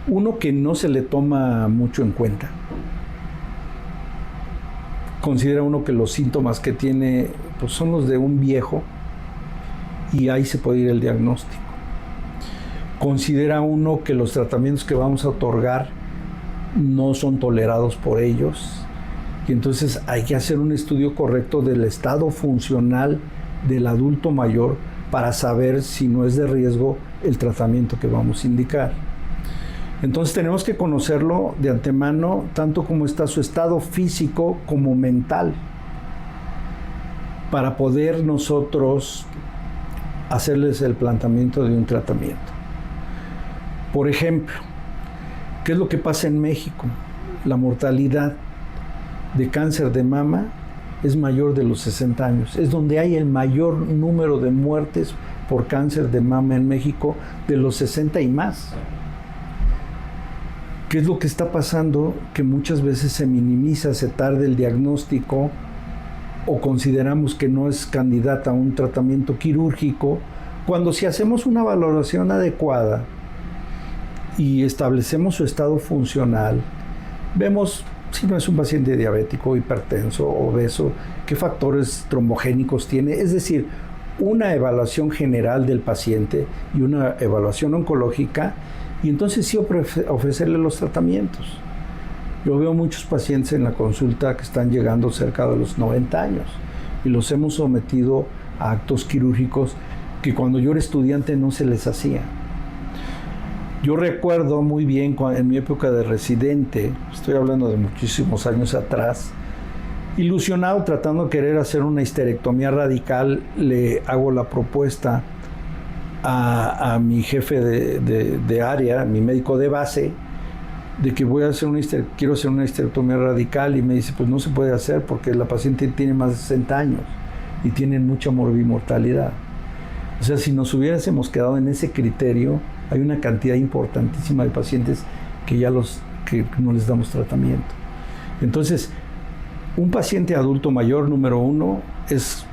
Uno, que no se le toma mucho en cuenta. Considera uno que los síntomas que tiene pues son los de un viejo y ahí se puede ir el diagnóstico. Considera uno que los tratamientos que vamos a otorgar no son tolerados por ellos y entonces hay que hacer un estudio correcto del estado funcional del adulto mayor para saber si no es de riesgo el tratamiento que vamos a indicar. Entonces tenemos que conocerlo de antemano, tanto como está su estado físico como mental, para poder nosotros hacerles el planteamiento de un tratamiento. Por ejemplo, ¿qué es lo que pasa en México? La mortalidad de cáncer de mama es mayor de los 60 años. Es donde hay el mayor número de muertes por cáncer de mama en México, de los 60 y más. ¿Qué es lo que está pasando? Que muchas veces se minimiza, se tarda el diagnóstico o consideramos que no es candidata a un tratamiento quirúrgico, cuando si hacemos una valoración adecuada y establecemos su estado funcional, vemos si no es un paciente diabético, hipertenso, obeso, qué factores trombogénicos tiene, es decir, una evaluación general del paciente y una evaluación oncológica, y entonces sí ofrecerle los tratamientos. Yo veo muchos pacientes en la consulta que están llegando cerca de los 90 años y los hemos sometido a actos quirúrgicos que cuando yo era estudiante no se les hacía. Yo recuerdo muy bien en mi época de residente, estoy hablando de muchísimos años atrás, ilusionado tratando de querer hacer una histerectomía radical, le hago la propuesta a mi jefe de área, mi médico de base, de que quiero hacer una histerectomía radical, y me dice, pues no se puede hacer porque la paciente tiene más de 60 años y tiene mucha morbimortalidad. O sea, si nos hubiésemos quedado en ese criterio, hay una cantidad importantísima de pacientes que no les damos tratamiento. Entonces, un paciente adulto mayor, número 1, es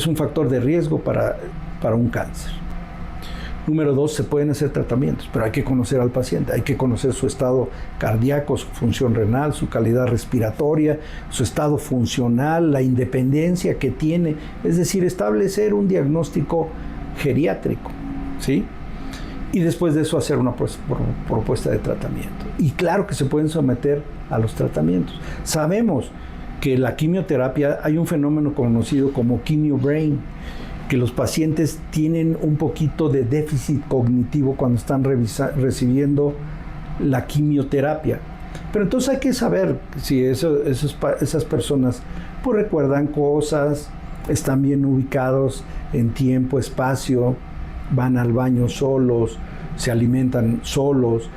un factor de riesgo para un cáncer. Número 2, se pueden hacer tratamientos, pero hay que conocer al paciente, hay que conocer su estado cardíaco, su función renal, su calidad respiratoria, su estado funcional, la independencia que tiene, es decir, establecer un diagnóstico geriátrico, ¿sí? Y después de eso hacer una propuesta de tratamiento. Y claro que se pueden someter a los tratamientos. Sabemos que la quimioterapia, hay un fenómeno conocido como quimio brain, que los pacientes tienen un poquito de déficit cognitivo cuando están recibiendo la quimioterapia. Pero entonces hay que saber si esas personas pues recuerdan cosas, están bien ubicados en tiempo, espacio, van al baño solos, se alimentan solos,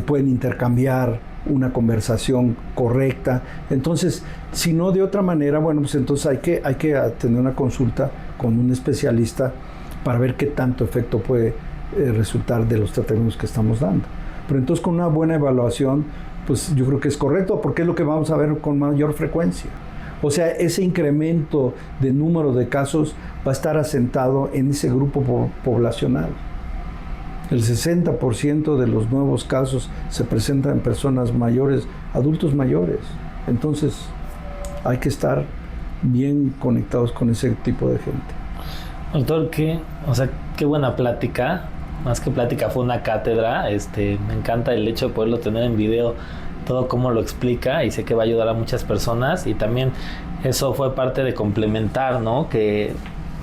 pueden intercambiar una conversación correcta. Entonces, si no de otra manera, bueno, pues entonces hay que tener una consulta con un especialista para ver qué tanto efecto puede resultar de los tratamientos que estamos dando. Pero entonces con una buena evaluación, pues yo creo que es correcto, porque es lo que vamos a ver con mayor frecuencia. O sea, ese incremento de número de casos va a estar asentado en ese grupo poblacional. El 60% de los nuevos casos se presentan en personas mayores, adultos mayores. Entonces, hay que estar bien conectados con ese tipo de gente. Doctor, qué buena plática. Más que plática, fue una cátedra. Me encanta el hecho de poderlo tener en video, todo cómo lo explica, y sé que va a ayudar a muchas personas. Y también eso fue parte de complementar, ¿no? Que,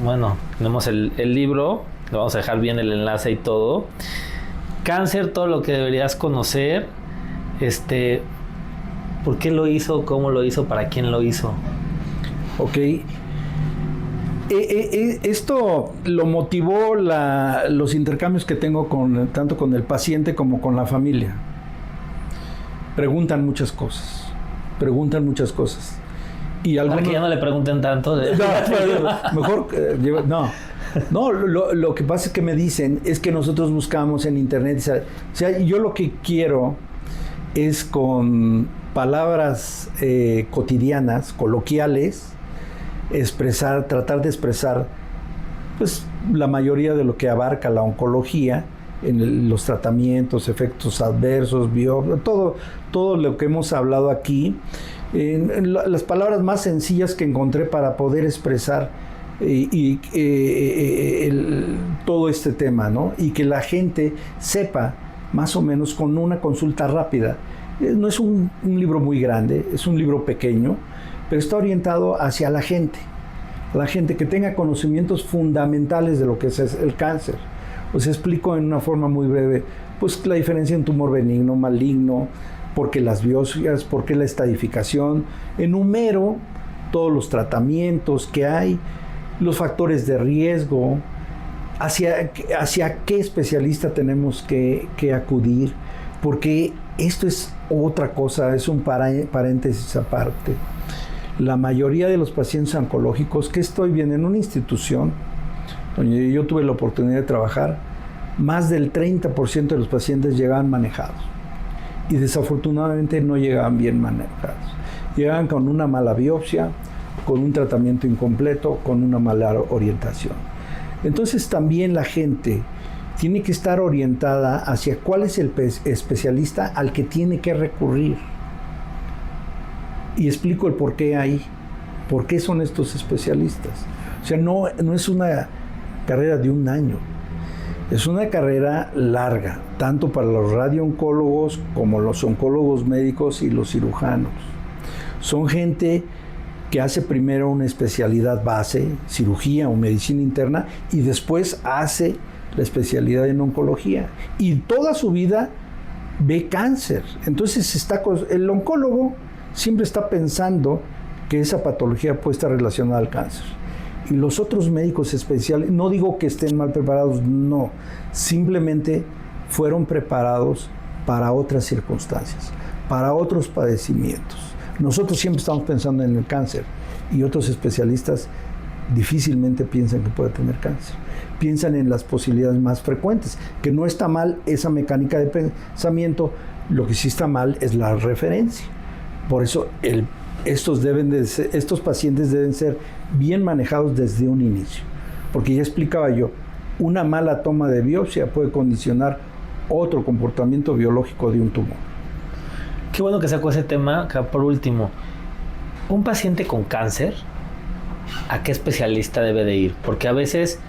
bueno, tenemos el libro, le vamos a dejar bien el enlace y todo. Cáncer, todo lo que deberías conocer. ¿Por qué lo hizo? ¿Cómo lo hizo? ¿Para quién lo hizo? Ok. Esto lo motivó los intercambios que tengo tanto con el paciente como con la familia. Preguntan muchas cosas. Y para que ya no le pregunten tanto. Mejor, no. No, lo que pasa es que me dicen es que nosotros buscamos en internet. O sea, yo lo que quiero es con palabras cotidianas, coloquiales, tratar de expresar pues la mayoría de lo que abarca la oncología, en los tratamientos, efectos adversos, todo lo que hemos hablado aquí, en las palabras más sencillas que encontré para poder expresar todo este tema, ¿no? Y que la gente sepa más o menos con una consulta rápida. No es un libro muy grande, es un libro pequeño, pero está orientado hacia la gente que tenga conocimientos fundamentales de lo que es el cáncer. Os explico en una forma muy breve, pues la diferencia en tumor benigno, maligno, por qué las biopsias, por qué la estadificación, enumero todos los tratamientos que hay, los factores de riesgo, hacia qué especialista tenemos que acudir, porque esto es otra cosa, es un paréntesis aparte. La mayoría de los pacientes oncológicos que estoy viendo en una institución donde yo tuve la oportunidad de trabajar, más del 30% de los pacientes llegaban manejados y desafortunadamente no llegaban bien manejados. Llegaban con una mala biopsia, con un tratamiento incompleto, con una mala orientación. Entonces también la gente tiene que estar orientada hacia cuál es el especialista al que tiene que recurrir. Y explico el por qué ahí, por qué son estos especialistas. O sea, no es una carrera de un año, es una carrera larga, tanto para los radiooncólogos como los oncólogos médicos y los cirujanos. Son gente que hace primero una especialidad base, cirugía o medicina interna, y después hace la especialidad en oncología y toda su vida ve cáncer. Entonces el oncólogo siempre está pensando que esa patología puede estar relacionada al cáncer. Y los otros médicos especiales, no digo que estén mal preparados, no, simplemente fueron preparados para otras circunstancias, para otros padecimientos. Nosotros siempre estamos pensando en el cáncer y otros especialistas difícilmente piensan que puede tener cáncer. Piensan en las posibilidades más frecuentes, que no está mal esa mecánica de pensamiento, lo que sí está mal es la referencia. Por eso estos pacientes deben ser bien manejados desde un inicio, porque ya explicaba yo, una mala toma de biopsia puede condicionar otro comportamiento biológico de un tumor. Qué bueno que sacó ese tema. Que por último, un paciente con cáncer, ¿a qué especialista debe de ir? Porque a veces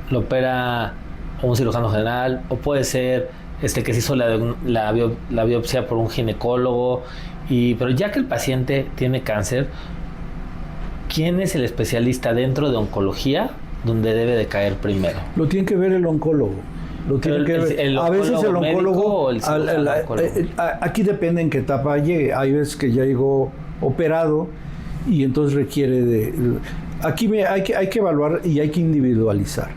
lo opera un cirujano general, o puede ser que se hizo la biopsia por un ginecólogo, pero ya que el paciente tiene cáncer, ¿quién es el especialista dentro de oncología donde debe de caer primero? Lo tiene que ver el oncólogo. A veces el oncólogo, aquí depende en qué etapa llegue. Hay veces que ya llegó operado y entonces requiere aquí hay que evaluar y hay que individualizar.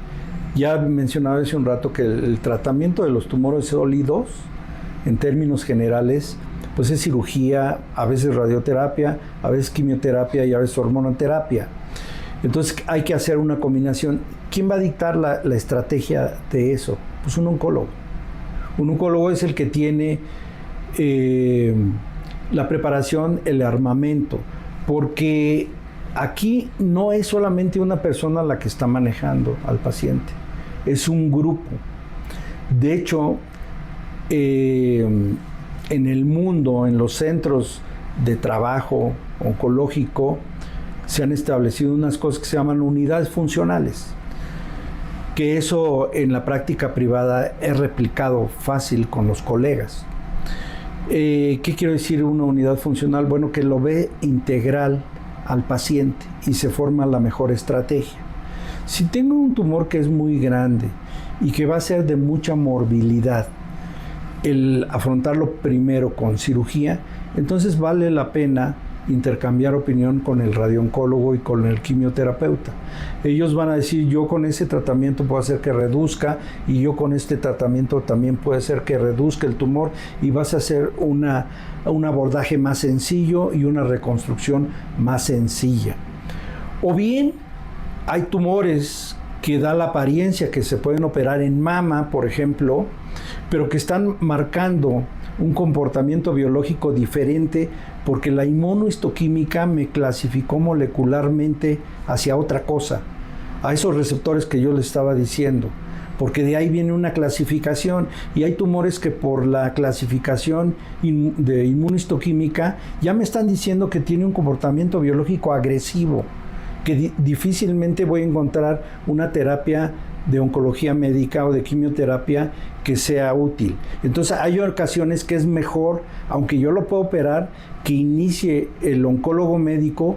Ya mencionaba hace un rato que el tratamiento de los tumores sólidos, en términos generales, pues es cirugía, a veces radioterapia, a veces quimioterapia y a veces hormonoterapia. Entonces hay que hacer una combinación. ¿Quién va a dictar la estrategia de eso? Pues un oncólogo. Un oncólogo es el que tiene la preparación, el armamento, porque aquí no es solamente una persona la que está manejando al paciente, es un grupo. De hecho, en el mundo, en los centros de trabajo oncológico, se han establecido unas cosas que se llaman unidades funcionales, que eso en la práctica privada es replicado fácil con los colegas. ¿Qué quiero decir una unidad funcional? Bueno, que lo ve integral al paciente y se forma la mejor estrategia. Si tengo un tumor que es muy grande y que va a ser de mucha morbilidad, el afrontarlo primero con cirugía, entonces vale la pena intercambiar opinión con el radiooncólogo y con el quimioterapeuta. Ellos van a decir, yo con ese tratamiento puedo hacer que reduzca, y yo con este tratamiento también puede hacer que reduzca el tumor, y vas a hacer un abordaje más sencillo y una reconstrucción más sencilla. O bien hay tumores que da la apariencia que se pueden operar en mama, por ejemplo, pero que están marcando un comportamiento biológico diferente porque la inmunohistoquímica me clasificó molecularmente hacia otra cosa, a esos receptores que yo les estaba diciendo, porque de ahí viene una clasificación, y hay tumores que por la clasificación de inmunohistoquímica ya me están diciendo que tiene un comportamiento biológico agresivo, que difícilmente voy a encontrar una terapia de oncología médica o de quimioterapia que sea útil. Entonces hay ocasiones que es mejor, aunque yo lo puedo operar, que inicie el oncólogo médico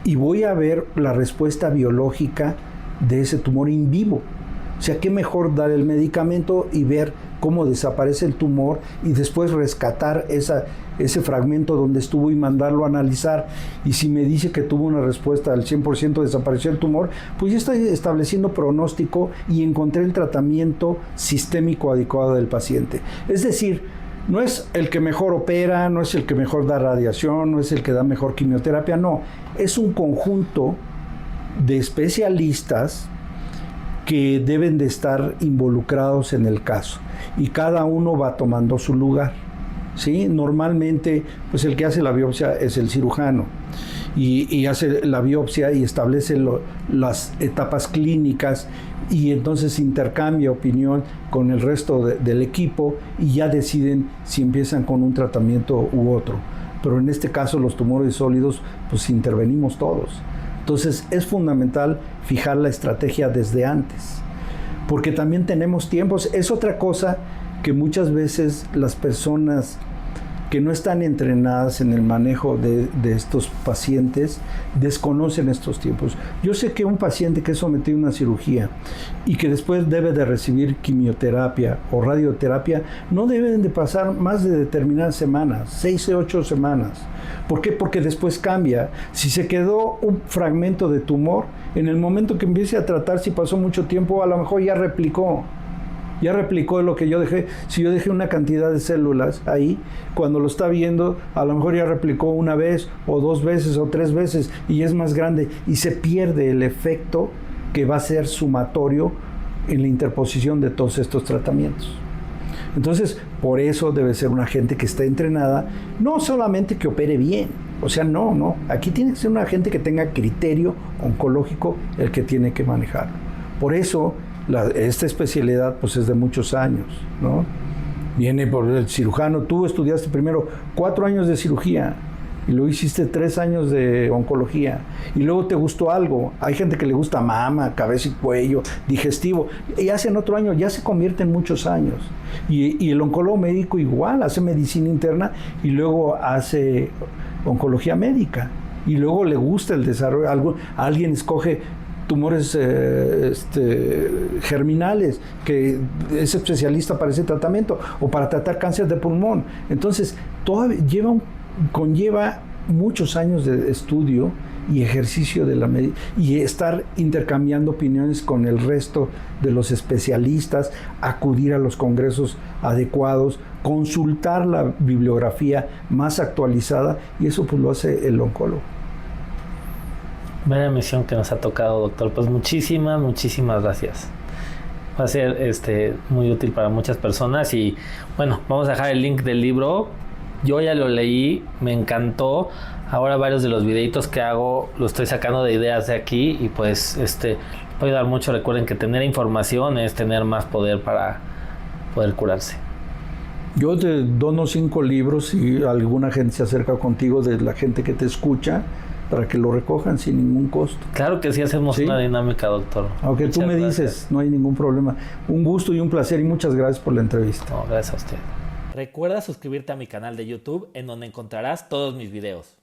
y voy a ver la respuesta biológica de ese tumor in vivo. O sea, qué mejor dar el medicamento y ver cómo desaparece el tumor y después rescatar ese fragmento donde estuvo y mandarlo a analizar. Y si me dice que tuvo una respuesta al 100% desapareció el tumor, pues ya estoy estableciendo pronóstico y encontré el tratamiento sistémico adecuado del paciente. Es decir, no es el que mejor opera, no es el que mejor da radiación, no es el que da mejor quimioterapia, no. Es un conjunto de especialistas que deben de estar involucrados en el caso, y cada uno va tomando su lugar, ¿sí? Normalmente, pues el que hace la biopsia es el cirujano, y hace la biopsia y establece las etapas clínicas, y entonces intercambia opinión con el resto del equipo, y ya deciden si empiezan con un tratamiento u otro. Pero en este caso los tumores sólidos, pues intervenimos todos. Entonces es fundamental fijar la estrategia desde antes, porque también tenemos tiempos. Es otra cosa que muchas veces las personas que no están entrenadas en el manejo de estos pacientes desconocen estos tiempos. Yo sé que un paciente que es sometido a una cirugía y que después debe de recibir quimioterapia o radioterapia, no deben de pasar más de determinadas semanas, 6 o 8 semanas. ¿Por qué? Porque después cambia. Si se quedó un fragmento de tumor, en el momento que empiece a tratar, si pasó mucho tiempo, a lo mejor ya replicó lo que yo dejé. Si yo dejé una cantidad de células ahí, cuando lo está viendo, a lo mejor ya replicó una vez o 2 veces o 3 veces y es más grande y se pierde el efecto que va a ser sumatorio en la interposición de todos estos tratamientos. Entonces, por eso debe ser una gente que esté entrenada, no solamente que opere bien, o sea, no, aquí tiene que ser una gente que tenga criterio oncológico el que tiene que manejarlo. Por eso, esta especialidad pues es de muchos años, ¿no? Viene por el cirujano, tú estudiaste primero 4 años de cirugía y luego hiciste 3 años de oncología y luego te gustó algo. Hay gente que le gusta mama, cabeza y cuello, digestivo, y hacen otro año, ya se convierte en muchos años. Y el oncólogo médico igual, hace medicina interna y luego hace oncología médica y luego le gusta el desarrollo. Alguien escoge tumores germinales, que es especialista para ese tratamiento, o para tratar cáncer de pulmón. Entonces, conlleva muchos años de estudio y ejercicio de la medicina, y estar intercambiando opiniones con el resto de los especialistas, acudir a los congresos adecuados, consultar la bibliografía más actualizada, y eso pues lo hace el oncólogo. Vaya misión que nos ha tocado, doctor. Pues muchísimas gracias. Va a ser muy útil para muchas personas. Y bueno, vamos a dejar el link del libro. Yo ya lo leí, me encantó. Ahora varios de los videitos que hago lo estoy sacando de ideas de aquí y pues puede ayudar mucho. Recuerden que tener información es tener más poder para poder curarse. Yo te dono 5 libros y alguna gente se acerca contigo, de la gente que te escucha, para que lo recojan sin ningún costo. Claro que sí, hacemos una dinámica, doctor. Aunque tú me dices, no hay ningún problema. Un gusto y un placer y muchas gracias por la entrevista. No, gracias a usted. Recuerda suscribirte a mi canal de YouTube, en donde encontrarás todos mis videos.